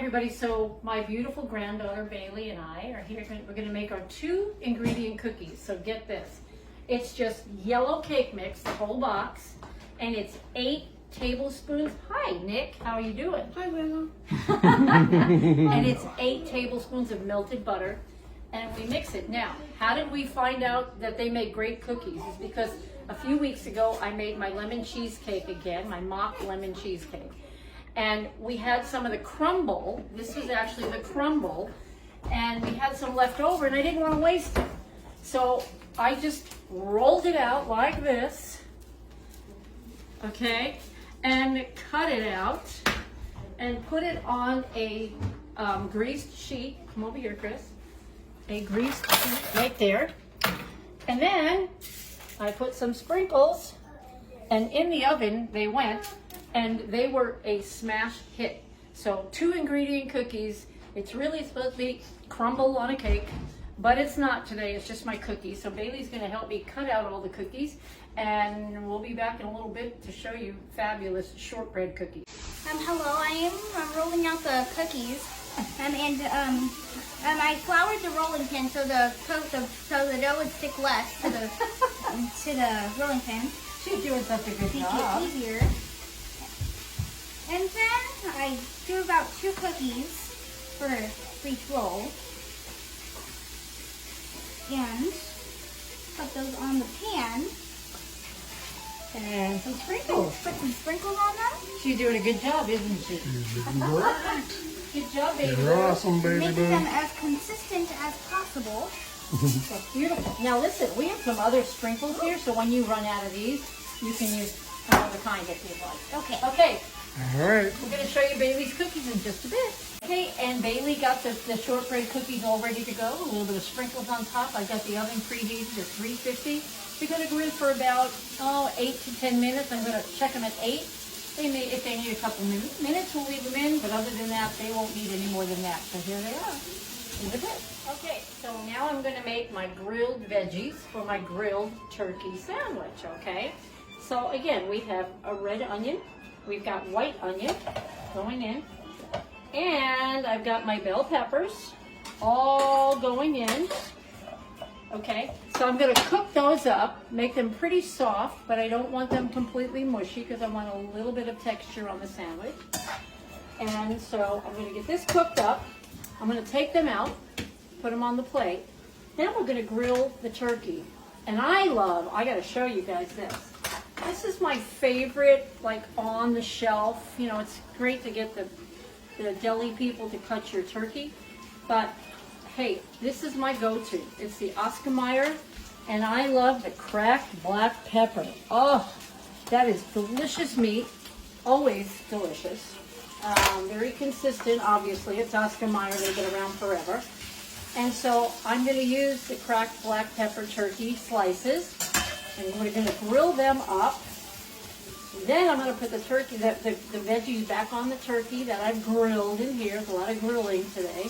everybody, so my beautiful granddaughter Bailey and I are here. We're going to make our 2 ingredient cookies. So get this. It's just yellow cake mix, the whole box, and it's 8 tablespoons. Hi Nick, how are you doing? Hi Willow. And it's 8 tablespoons of melted butter, and we mix it. Now, how did we find out that they make great cookies? Is because a few weeks ago I made my lemon cheesecake again, my mock lemon cheesecake. And we had some of the crumble. This was actually the crumble. And we had some left over and I didn't want to waste it. So I just rolled it out like this. Okay. And cut it out and put it on a greased sheet. Come over here, Chris. A greased sheet right there. And then I put some sprinkles, and in the oven they went. And they were a smash hit. So 2 ingredient cookies. It's really supposed to be crumble on a cake, but it's not today. It's just my cookies. So Bailey's gonna help me cut out all the cookies, and we'll be back in a little bit to show you fabulous shortbread cookies. Hello, I'm rolling out the cookies, and I floured the rolling pin so the dough would stick less to the rolling pin. She's doing such a good job. Make it easier. And then I do about 2 cookies for each roll. And put those on the pan. And some sprinkles. Put some sprinkles on them. She's doing a good job, isn't she? Good job, baby. You're awesome, baby. Making them as consistent as possible. That's beautiful. Now listen, we have some other sprinkles here, so when you run out of these, you can use another kind if you'd like. Okay. Okay. All right. We're going to show you Bailey's cookies in just a bit. Okay, and Bailey got the shortbread cookies all ready to go. A little bit of sprinkles on top. I got the oven preheated at 350. They're going to go in for about 8 to 10 minutes. I'm going to check them at 8. If they need a couple minutes, we'll leave them in. But other than that, they won't need any more than that. So here they are in the bit. Okay, so now I'm going to make my grilled veggies for my grilled turkey sandwich. Okay, so again, we have a red onion. We've got white onion going in, and I've got my bell peppers all going in. Okay, so I'm going to cook those up, make them pretty soft, but I don't want them completely mushy because I want a little bit of texture on the sandwich. And so I'm going to get this cooked up. I'm going to take them out, put them on the plate. Then we're going to grill the turkey. And I got to show you guys this. This is my favorite, like on the shelf. You know, it's great to get the deli people to cut your turkey. But hey, this is my go-to. It's the Oscar Mayer, and I love the cracked black pepper. Oh, that is delicious meat. Always delicious. Very consistent, obviously. It's Oscar Mayer. They've been around forever. And so I'm going to use the cracked black pepper turkey slices. And we're going to grill them up. Then I'm going to put the turkey, the veggies back on the turkey that I've grilled in here. There's a lot of grilling today.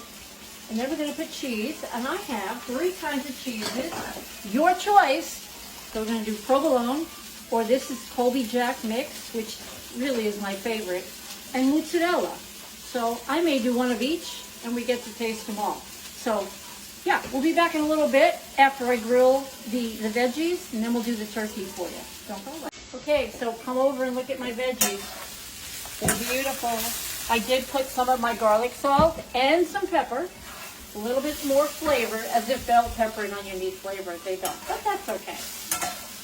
And then we're going to put cheese. And I have 3 kinds of cheeses. Your choice. So we're going to do provolone, or this is Colby Jack mix, which really is my favorite, and mozzarella. So I may do one of each, and we get to taste them all. So yeah, we'll be back in a little bit after I grill the veggies, and then we'll do the turkey for you. Don't go away. Okay, so come over and look at my veggies. They're beautiful. I did put some of my garlic salt and some pepper. A little bit more flavor, as if bell pepper and onion need flavor. They don't, but that's okay.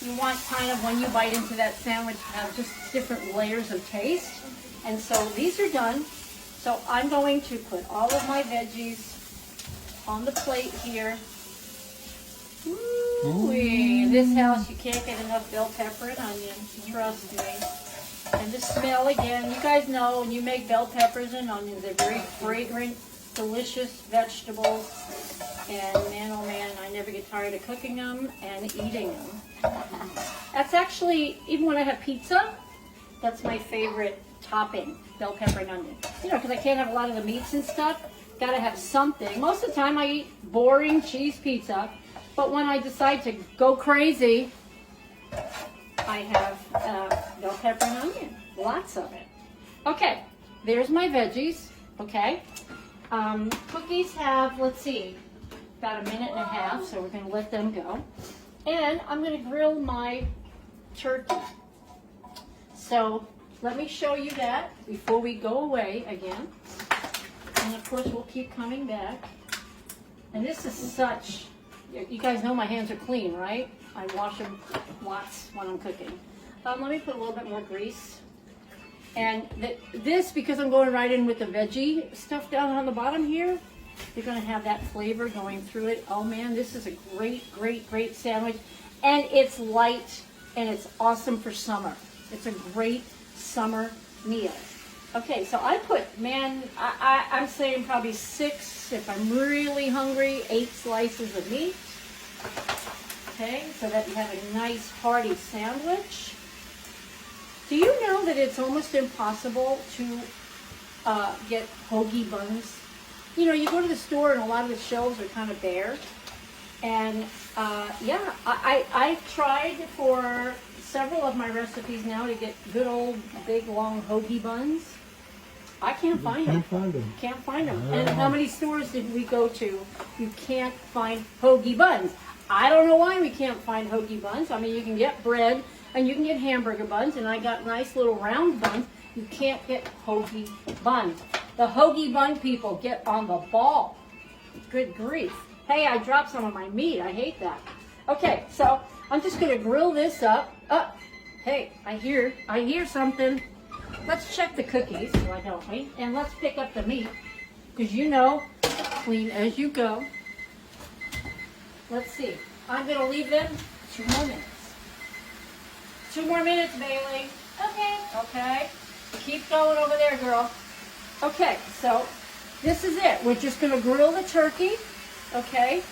You want kind of, when you bite into that sandwich, to have just different layers of taste. And so these are done. So I'm going to put all of my veggies on the plate here. Ooh-wee. In this house, you can't get enough bell pepper and onion. Trust me. And the smell again. You guys know when you make bell peppers and onions, they're very fragrant, delicious vegetables. And man, oh man, I never get tired of cooking them and eating them. That's actually, even when I have pizza, that's my favorite topping, bell pepper and onion. You know, because I can't have a lot of the meats and stuff. Gotta have something. Most of the time I eat boring cheese pizza, but when I decide to go crazy, I have bell pepper and onion. Lots of it. Okay, there's my veggies, okay? Cookies have, let's see, about a minute and a half, so we're going to let them go. And I'm going to grill my turkey. So let me show you that before we go away again. And of course we'll keep coming back. And this is such, you guys know my hands are clean, right? I wash them lots when I'm cooking. Let me put a little bit more grease. And this, because I'm going right in with the veggie stuff down on the bottom here, you're going to have that flavor going through it. Oh man, this is a great, great, great sandwich. And it's light and it's awesome for summer. It's a great summer meal. Okay, so I put, I'm saying probably 6, if I'm really hungry, 8 slices of meat. Okay, so that you have a nice hearty sandwich. Do you know that it's almost impossible to get hoagie buns? You know, you go to the store and a lot of the shelves are kind of bare. And yeah, I tried for several of my recipes now to get good old big long hoagie buns. I can't find them. Can't find them. And how many stores did we go to? You can't find hoagie buns. I don't know why we can't find hoagie buns. I mean, you can get bread and you can get hamburger buns, and I got nice little round buns. You can't get hoagie buns. The hoagie bun people, get on the ball. Good grief. Hey, I dropped some of my meat. I hate that. Okay, so I'm just going to grill this up. Hey, I hear something. Let's check the cookies, why don't we? And let's pick up the meat, because you know, clean as you go. Let's see. I'm going to leave them 2 more minutes. 2 more minutes, Bailey. Okay. Okay. Keep going over there, girl. Okay, so this is it. We're just going to grill the turkey. Okay.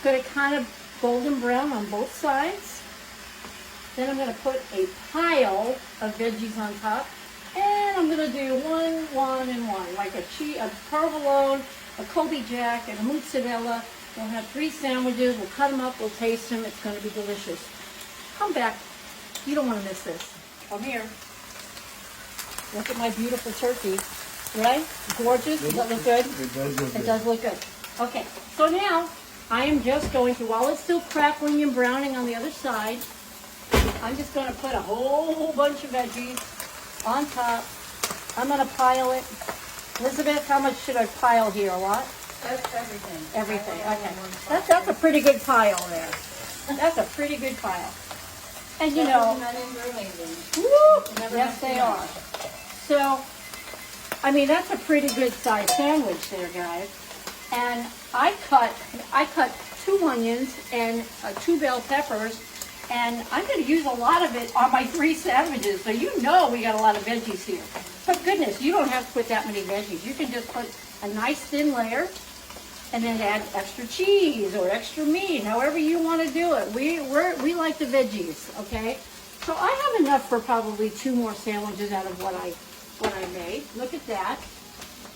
Going to kind of golden brown on both sides. Then I'm going to put a pile of veggies on top. And I'm going to do one, and one. Like a provolone, a Colby Jack, and a mozzarella. We'll have 3 sandwiches. We'll cut them up. We'll taste them. It's going to be delicious. Come back. You don't want to miss this. Come here. Look at my beautiful turkey. Right? Gorgeous. Does that look good? It does look good. It does look good. Okay. So now I am just going to, while it's still crackling and browning on the other side, I'm just going to put a whole bunch of veggies on top. I'm going to pile it. Elizabeth, how much should I pile here? A lot? That's everything. Everything. Okay. That's a pretty good pile there. That's a pretty good pile. And you know, woo, yes they are. So, I mean, that's a pretty good sized sandwich there, guys. And I cut 2 onions and 2 bell peppers, and I'm going to use a lot of it on my 3 sandwiches. So you know we got a lot of veggies here. But goodness, you don't have to put that many veggies. You can just put a nice thin layer, and then add extra cheese or extra meat, however you want to do it. We like the veggies, okay? So I have enough for probably 2 more sandwiches out of what I made. Look at that.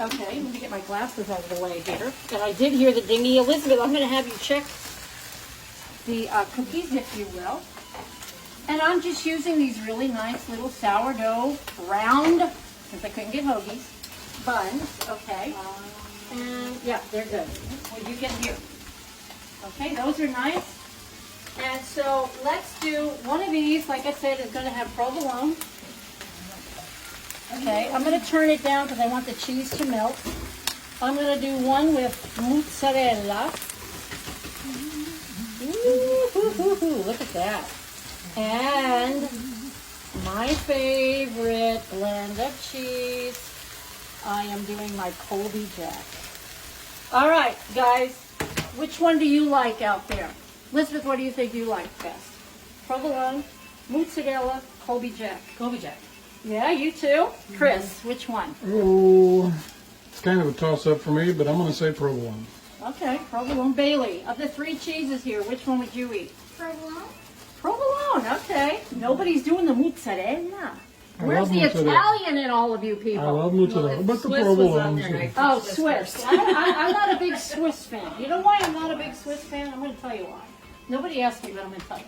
Okay, let me get my glasses out of the way here. And I did hear the dingy. Elizabeth, I'm going to have you check the cookies, if you will. And I'm just using these really nice little sourdough round, since I couldn't get hoagies, buns, okay? And yeah, they're good. Well, you get here. Okay, those are nice. And so let's do one of these. Like I said, is going to have provolone. Okay, I'm going to turn it down because I want the cheese to melt. I'm going to do one with mozzarella. Ooh, look at that. And my favorite blend of cheese. I am doing my Colby Jack. All right, guys, which one do you like out there? Elizabeth, what do you think you like best? Provolone, mozzarella, Colby Jack. Colby Jack. Yeah, you too? Chris, which one? Oh, it's kind of a toss-up for me, but I'm going to say provolone. Okay, provolone. Bailey, of the 3 cheeses here, which one would you eat? Provolone. Provolone, okay. Nobody's doing the mozzarella. Where's the mozzarella. Italian in all of you I people? love mozzarella, but the Swiss was on provolone. there, right? Oh, Swiss. I'm not a big Swiss fan. You know why I'm not a big Swiss fan? I'm going to tell you why. Nobody asked me, but I'm going to tell you.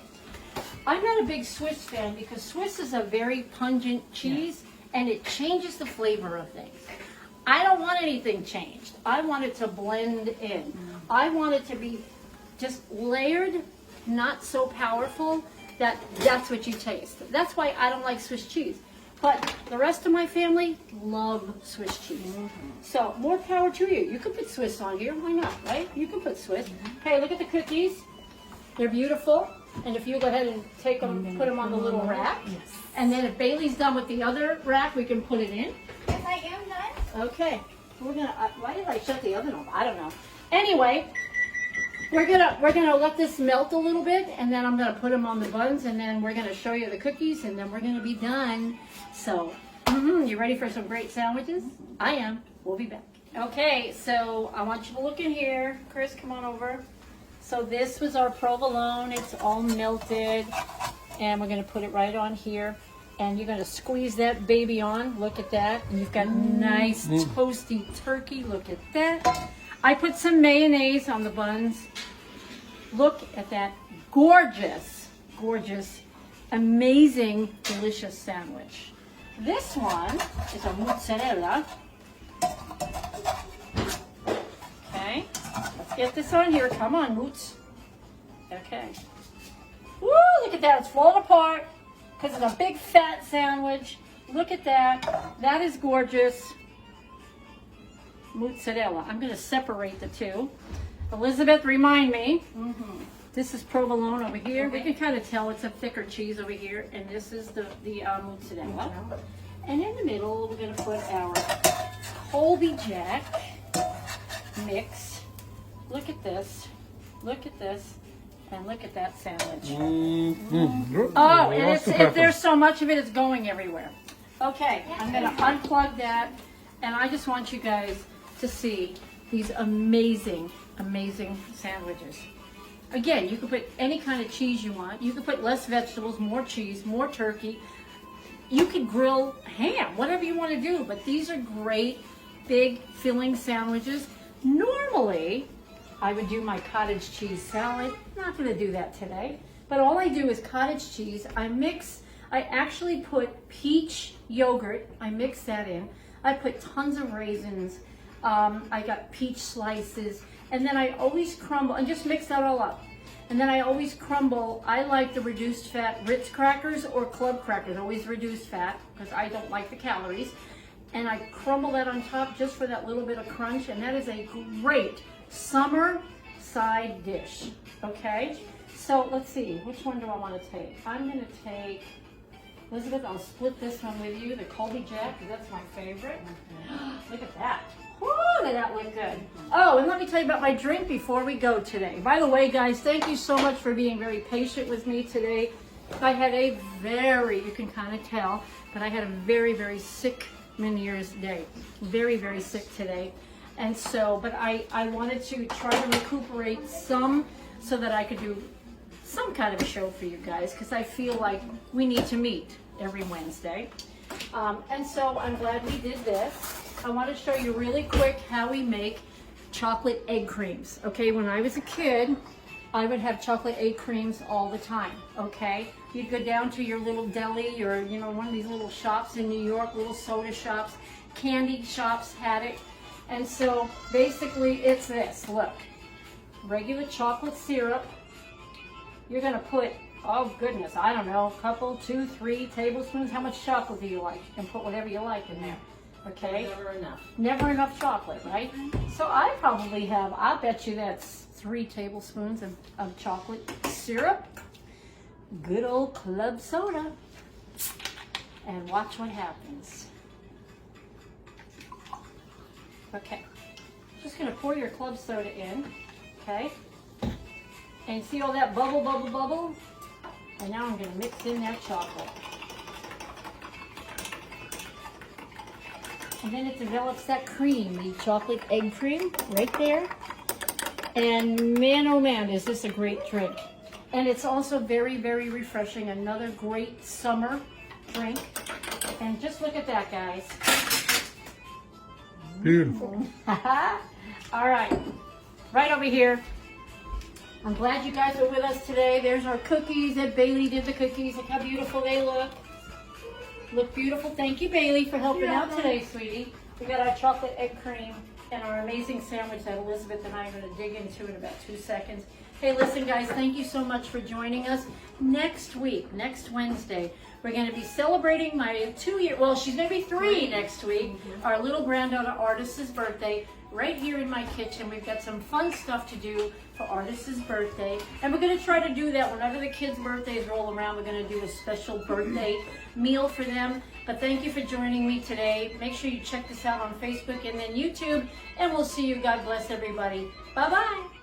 I'm not a big Swiss fan because Swiss is a very pungent cheese, and it changes the flavor of things. I don't want anything changed. I want it to blend in. I want it to be just layered, not so powerful that that's what you taste. That's why I don't like Swiss cheese. But the rest of my family love Swiss cheese. So more power to you. You can put Swiss on here. Why not, right? You can put Swiss. Hey, look at the cookies. They're beautiful. And if you go ahead and take them, put them on the little rack. And then if Bailey's done with the other rack, we can put it in. Yes, I am done. Okay. We're gonna. Why did I shut the oven off? I don't know. Anyway, we're gonna let this melt a little bit, and then I'm gonna put them on the buns, and then we're gonna show you the cookies, and then we're gonna be done. So, you ready for some great sandwiches? I am. We'll be back. Okay. So I want you to look in here. Chris, come on over. So this was our provolone. It's all melted, and we're gonna put it right on here. And you're gonna squeeze that baby on. Look at that. And you've got nice toasty turkey. Look at that. I put some mayonnaise on the buns. Look at that gorgeous, gorgeous, amazing, delicious sandwich. This one is a mozzarella. Okay, let's get this on here. Come on, Moots. Okay. Woo, look at that. It's falling apart because it's a big fat sandwich. Look at that. That is gorgeous. Mozzarella. I'm going to separate the two. Elizabeth, remind me. This is provolone over here. We can kind of tell it's a thicker cheese over here, and this is the mozzarella. And in the middle, we're going to put our Colby Jack mix. Look at this. Look at this. And look at that sandwich. Oh, and there's so much of it, it's going everywhere. Okay, I'm going to unplug that, and I just want you guys to see these amazing, amazing sandwiches. Again, you can put any kind of cheese you want. You can put less vegetables, more cheese, more turkey. You could grill ham, whatever you want to do, but these are great, big, filling sandwiches. Normally, I would do my cottage cheese salad. Not going to do that today, but all I do is cottage cheese. I actually put peach yogurt. I mix that in. I put tons of raisins. I got peach slices, and then I always crumble and just mix that all up. And then I always crumble. I like the reduced fat Ritz crackers or club crackers, always reduced fat because I don't like the calories. And I crumble that on top just for that little bit of crunch, and that is a great summer side dish. Okay, so let's see, which one do I want to take? I'm going to take, Elizabeth, I'll split this one with you, the Colby Jack, because that's my favorite. Look at that. Woo, did that look good. Oh, and let me tell you about my drink before we go today. By the way, guys, thank you so much for being very patient with me today. I had a very, you can kind of tell, but I had a very, very sick New Year's Day. Very, very sick today. And so, but I wanted to try to recuperate some so that I could do some kind of a show for you guys, because I feel like we need to meet every Wednesday. And so I'm glad we did this. I want to show you really quick how we make chocolate egg creams. Okay, when I was a kid, I would have chocolate egg creams all the time. Okay, you'd go down to your little deli or, you know, one of these little shops in New York, little soda shops, candy shops had it. And so basically it's this, look, regular chocolate syrup. You're gonna put, oh goodness, I don't know, a couple, 2, 3 tablespoons. How much chocolate do you like? You can put whatever you like in there, okay? Never enough. Never enough chocolate, right? So I probably have, I'll bet you that's 3 tablespoons of chocolate syrup. Good old club soda. And watch what happens. Okay, just gonna pour your club soda in, okay? And you see all that bubble, bubble, bubble? And now I'm gonna mix in that chocolate. And then it develops that cream, the chocolate egg cream, right there. And man, oh man, is this a great drink. And it's also very, very refreshing. Another great summer drink. And just look at that, guys. Beautiful. All right, right over here. I'm glad you guys are with us today. There's our cookies that Bailey did the cookies. Look how beautiful they look. look beautiful. Thank you, Bailey, for helping You're out welcome. today, sweetie. We got our chocolate egg cream and our amazing sandwich that Elizabeth and I are going to dig into in about 2 seconds. Hey, listen, guys, thank you so much for joining us. Next week, next Wednesday, we're going to be celebrating my 2-year, well, she's going to be 3 next week, our little granddaughter Artist's birthday, right here in my kitchen. We've got some fun stuff to do for Artist's birthday, and we're going to try to do that whenever the kids' birthdays roll around. We're going to do a special birthday meal for them. But thank you for joining me today. Make sure you check this out on Facebook and then YouTube, and we'll see you. God bless everybody. Bye-bye.